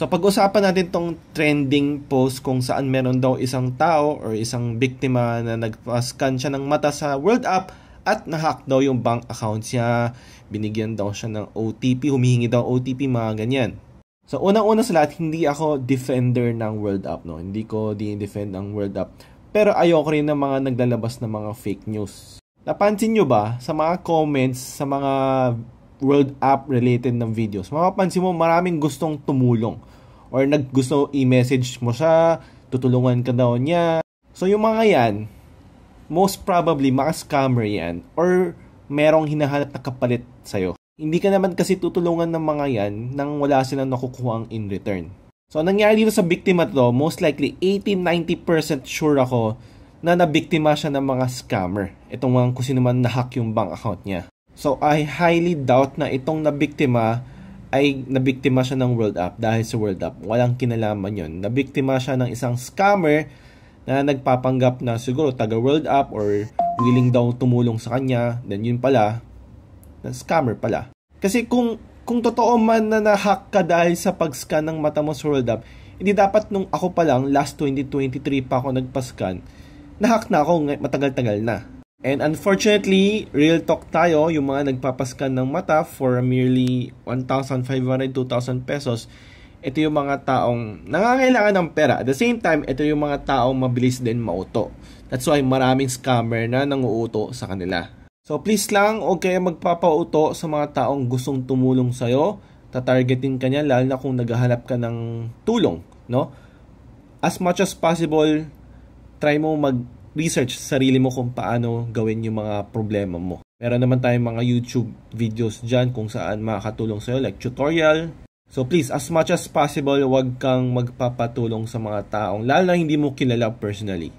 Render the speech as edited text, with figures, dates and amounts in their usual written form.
So pag-usapan natin tong trending post kung saan meron daw isang tao or isang biktima na nagpa-scan siya ng mata sa World App at nahack daw yung bank account niya, binigyan daw siya ng OTP, humihingi daw OTP, mga ganyan. So unang-una sa lahat, hindi ako defender ng World App, no? Hindi ko di-defend ang World App. Pero ayoko rin ng mga naglalabas ng mga fake news. Napansin nyo ba sa mga comments sa mga World App related ng videos, mapapansin mo maraming gustong tumulong or gusto i-message mo siya, tutulungan ka daw niya. So yung mga yan, most probably mga scammer yan or merong hinahanap na kapalit sa'yo. Hindi ka naman kasi tutulungan ng mga yan nang wala silang nakukuhang in return. So nangyari dito sa biktima to, most likely 80-90% sure ako na nabiktima siya ng mga scammer. Itong mga kung sino man na-hack yung bank account niya. So I highly doubt na itong nabiktima ay nabiktima siya ng World App dahil sa World App. Walang kinalaman yun. Nabiktima siya ng isang scammer na nagpapanggap na siguro taga World App or willing daw tumulong sa kanya. Then yun pala, na scammer pala. Kasi kung totoo man na na-hack ka dahil sa pag-scan ng mata mo sa World App, hindi dapat nung ako pa lang, last 2023 pa ako nagpa-scan, na-hack na ako matagal-tagal na. And unfortunately, real talk tayo, yung mga nagpapascan ng mata for merely 1,500, 2,000 pesos, ito yung mga taong nangangailangan ng pera. At the same time, ito yung mga taong mabilis din mauto. That's why maraming scammer na nanguuto sa kanila. So please lang, huwag kayo magpapauto sa mga taong gustong tumulong sa'yo. Tatargetin ka niya, lalo na kung naghahanap ka ng tulong, no? As much as possible, try mo mag-research sa sarili mo kung paano gawin yung mga problema mo. Meron naman tayong mga YouTube videos dyan kung saan makakatulong sa'yo, like tutorial. So please, as much as possible, huwag kang magpapatulong sa mga taong lalo na hindi mo kilala personally.